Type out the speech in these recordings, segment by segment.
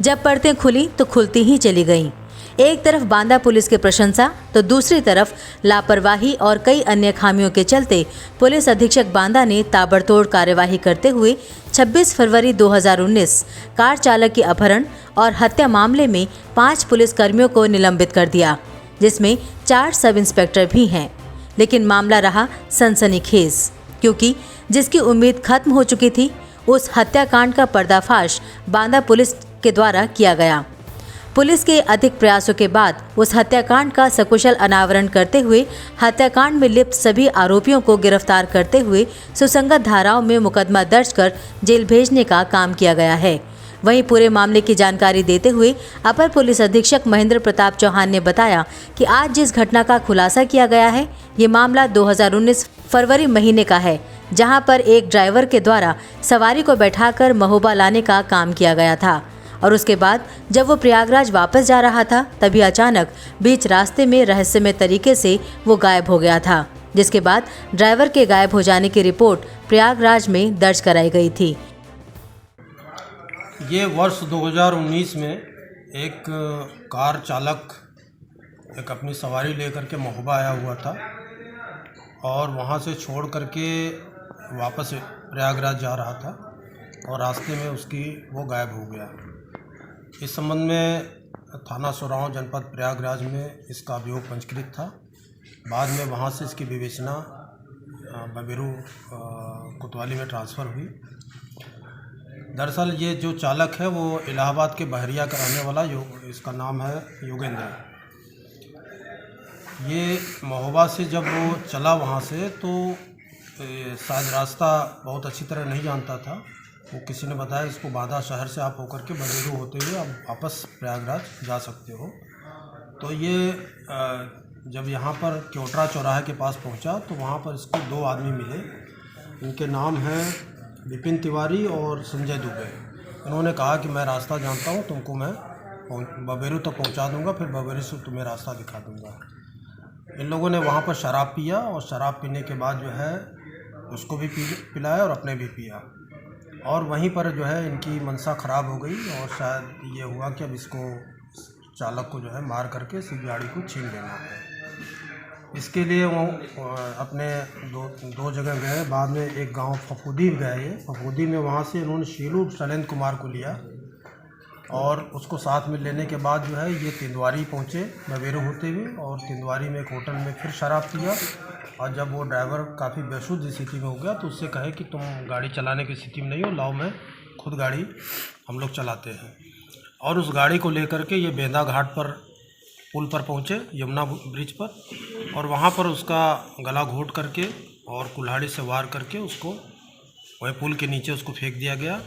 जब परतें खुली तो खुलती ही चली गईं। एक तरफ बांदा पुलिस की प्रशंसा तो दूसरी तरफ लापरवाही और कई अन्य खामियों के चलते पुलिस अधीक्षक बांदा ने ताबड़तोड़ कार्यवाही करते हुए 26 फरवरी 2019 कार चालक के अपहरण और हत्या मामले में 5 पुलिसकर्मियों को निलंबित कर दिया, जिसमें 4 सब इंस्पेक्टर भी हैं। लेकिन मामला रहा सनसनीखेज, क्योंकि जिसकी उम्मीद खत्म हो चुकी थी उस हत्याकांड का पर्दाफाश बांदा पुलिस के द्वारा किया गया। पुलिस के अधिक प्रयासों के बाद उस हत्याकांड का सकुशल अनावरण करते हुए हत्याकांड में लिप्त सभी आरोपियों को गिरफ्तार करते हुए सुसंगत धाराओं में मुकदमा दर्ज कर जेल भेजने का काम किया गया है। वहीं पूरे मामले की जानकारी देते हुए अपर पुलिस अधीक्षक महेंद्र प्रताप चौहान ने बताया कि आज जिस घटना का खुलासा किया गया है, ये मामला 2019 फरवरी महीने का है, जहां पर एक ड्राइवर के द्वारा सवारी को बैठाकर महोबा लाने का काम किया गया था और उसके बाद जब वो प्रयागराज वापस जा रहा था तभी अचानक बीच रास्ते में रहस्यमय तरीके से वो गायब हो गया था, जिसके बाद ड्राइवर के गायब हो जाने की रिपोर्ट प्रयागराज में दर्ज कराई गई थी। ये वर्ष 2019 में एक कार चालक एक अपनी सवारी लेकर के महोबा आया हुआ था और वहाँ से छोड़ करके वापस प्रयागराज जा रहा था और रास्ते में उसकी वो गायब हो गया। इस संबंध में थाना सोराव जनपद प्रयागराज में इसका अभियोग पंजीकृत था। बाद में वहाँ से इसकी विवेचना बबेरू कोतवाली में ट्रांसफ़र हुई। दरअसल ये जो चालक है वो इलाहाबाद के बहरिया का रहने वाला इसका नाम है योगेंद्र। ये महोबा से जब वो चला वहाँ से तो शायद रास्ता बहुत अच्छी तरह नहीं जानता था। वो किसी ने बताया इसको बांदा शहर से आप होकर के बबेरू होते हुए आप वापस प्रयागराज जा सकते हो। तो ये जब यहाँ पर क्योटरा चौराहे के पास पहुँचा तो वहाँ पर इसको 2 आदमी मिले। इनके नाम हैं विपिन तिवारी और संजय दुबे। उन्होंने कहा कि मैं रास्ता जानता हूँ, तुमको मैं बबेरू तक पहुँचा दूँगा, फिर बबेरू से तुम्हें रास्ता दिखा दूँगा। इन लोगों ने वहाँ पर शराब पिया और शराब पीने के बाद जो है उसको भी पिलाया और अपने भी पिया और वहीं पर जो है इनकी मनसा ख़राब हो गई और शायद ये हुआ कि अब इसको चालक को जो है मार करके इसी गाड़ी को छीन लेना है। इसके लिए वो अपने दो जगह गए। बाद में एक गांव फफूदी गए। फफूदी में वहाँ से इन्होंने शीलू शैलेंद्र कुमार को लिया और उसको साथ में लेने के बाद जो है ये तिंदवारी पहुँचे बबेरू होते हुए और तिंदवारी में एक होटल में फिर शराब पिया और जब वो ड्राइवर काफ़ी बेसुध स्थिति में हो गया तो उससे कहे कि तुम गाड़ी चलाने की स्थिति में नहीं हो, लाओ मैं खुद गाड़ी हम लोग चलाते हैं। और उस गाड़ी को लेकर के ये बेंदा घाट पर पुल पर पहुँचे, यमुना ब्रिज पर, और वहाँ पर उसका गला घोट करके और कुल्हाड़ी से वार करके उसको वही पुल के नीचे उसको फेंक दिया गया।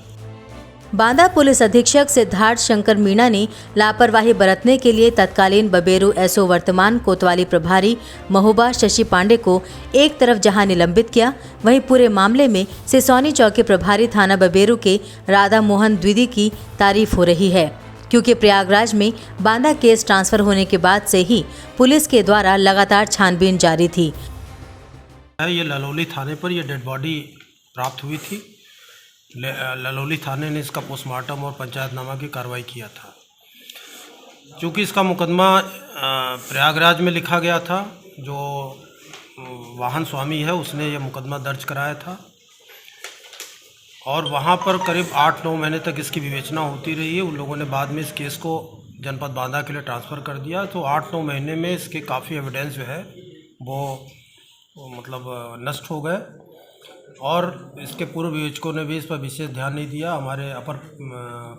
बांदा पुलिस अधीक्षक सिद्धार्थ शंकर मीणा ने लापरवाही बरतने के लिए तत्कालीन बबेरू एसओ वर्तमान कोतवाली प्रभारी महोबा शशि पांडे को एक तरफ जहां निलंबित किया, वहीं पूरे मामले में सिसौनी चौकी प्रभारी थाना बबेरू के राधा मोहन द्विवेदी की तारीफ हो रही है, क्योंकि प्रयागराज में बांदा केस ट्रांसफर होने के बाद से ही पुलिस के द्वारा लगातार छानबीन जारी थी। ये ललौली थाने पर यह डेड बॉडी प्राप्त हुई थी। ललौली थाने ने इसका पोस्टमार्टम और पंचायतनामा की कार्रवाई किया था। चूँकि इसका मुकदमा प्रयागराज में लिखा गया था, जो वाहन स्वामी है उसने ये मुकदमा दर्ज कराया था और वहाँ पर करीब 8-9 महीने तक इसकी विवेचना होती रही है। उन लोगों ने बाद में इस केस को जनपद बांदा के लिए ट्रांसफ़र कर दिया। तो 8-9 महीने में इसके काफ़ी एविडेंस जो है वो मतलब नष्ट हो गए और इसके पूर्व विवेचकों ने भी इस पर विशेष ध्यान नहीं दिया। हमारे अपर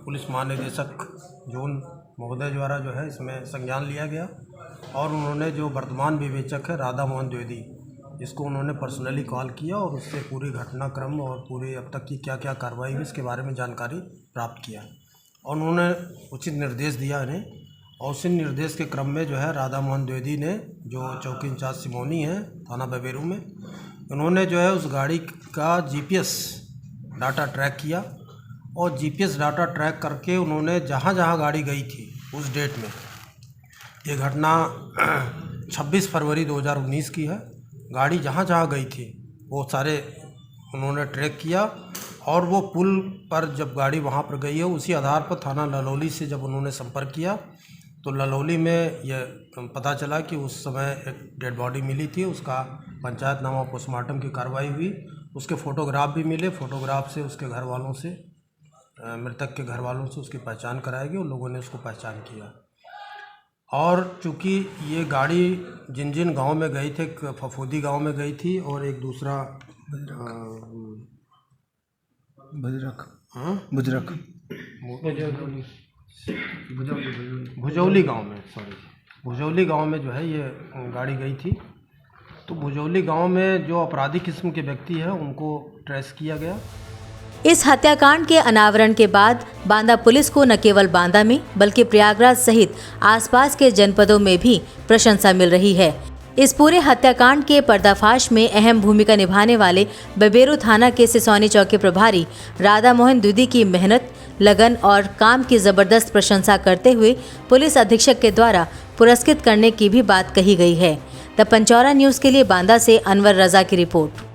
पुलिस महानिदेशक जोन महोदय द्वारा जो है इसमें संज्ञान लिया गया और उन्होंने जो वर्तमान विवेचक है राधा मोहन द्विवेदी, जिसको उन्होंने पर्सनली कॉल किया और उससे पूरी घटनाक्रम और पूरी अब तक की क्या क्या कार्रवाई हुई इसके बारे में जानकारी प्राप्त किया और उन्होंने उचित निर्देश दिया इन्हें। और उसी निर्देश के क्रम में जो है राधा मोहन द्विवेदी ने, जो चौकी इंचार्ज सिमोनी है थाना बबेरू में, उन्होंने जो है उस गाड़ी का जीपीएस डाटा ट्रैक किया और जीपीएस डाटा ट्रैक करके उन्होंने जहाँ जहाँ गाड़ी गई थी उस डेट में, ये घटना 26 फरवरी 2019 की है, गाड़ी जहाँ जहाँ गई थी वो सारे उन्होंने ट्रैक किया और वो पुल पर जब गाड़ी वहाँ पर गई है, उसी आधार पर थाना ललौली से जब उन्होंने संपर्क किया तो ललौली में यह पता चला कि उस समय एक डेड बॉडी मिली थी। उसका पंचायतनामा पोस्टमार्टम की कार्रवाई हुई, उसके फ़ोटोग्राफ भी मिले। फ़ोटोग्राफ से उसके घर वालों से, मृतक के घर वालों से उसकी पहचान कराई गई। उन लोगों ने उसको पहचान किया। और चूँकि ये गाड़ी जिन जिन गाँव में गई थी, फफूदी गांव में गई थी और एक दूसरा भुजौली गांव में, भुजौली गांव में जो है ये गाड़ी गई थी। तो भुजौली गांव में जो अपराधी किस्म के व्यक्ति हैं उनको ट्रेस किया गया। इस हत्याकांड के अनावरण के बाद बांदा पुलिस को न केवल बांदा में बल्कि प्रयागराज सहित आसपास के जनपदों में भी प्रशंसा मिल रही है। इस पूरे हत्याकांड के पर्दाफाश में अहम भूमिका निभाने वाले बबेरू थाना के सिसौनी चौकी प्रभारी राधा मोहन द्विवेदी की मेहनत, लगन और काम की जबरदस्त प्रशंसा करते हुए पुलिस अधीक्षक के द्वारा पुरस्कृत करने की भी बात कही गई है। द पंचौरा न्यूज़ के लिए बांदा से अनवर रजा की रिपोर्ट।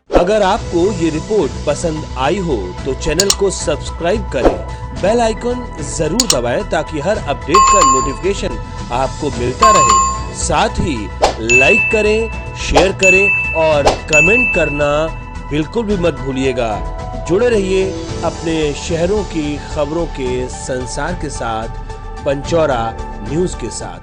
अगर आपको ये रिपोर्ट पसंद आई हो तो चैनल को सब्सक्राइब करें, बेल आइकन जरूर दबाएं ताकि हर अपडेट का नोटिफिकेशन आपको मिलता रहे। साथ ही लाइक करें, शेयर करें और कमेंट करना बिल्कुल भी मत भूलिएगा। जुड़े रहिए अपने शहरों की खबरों के संसार के साथ, पंचौरा न्यूज़ के साथ।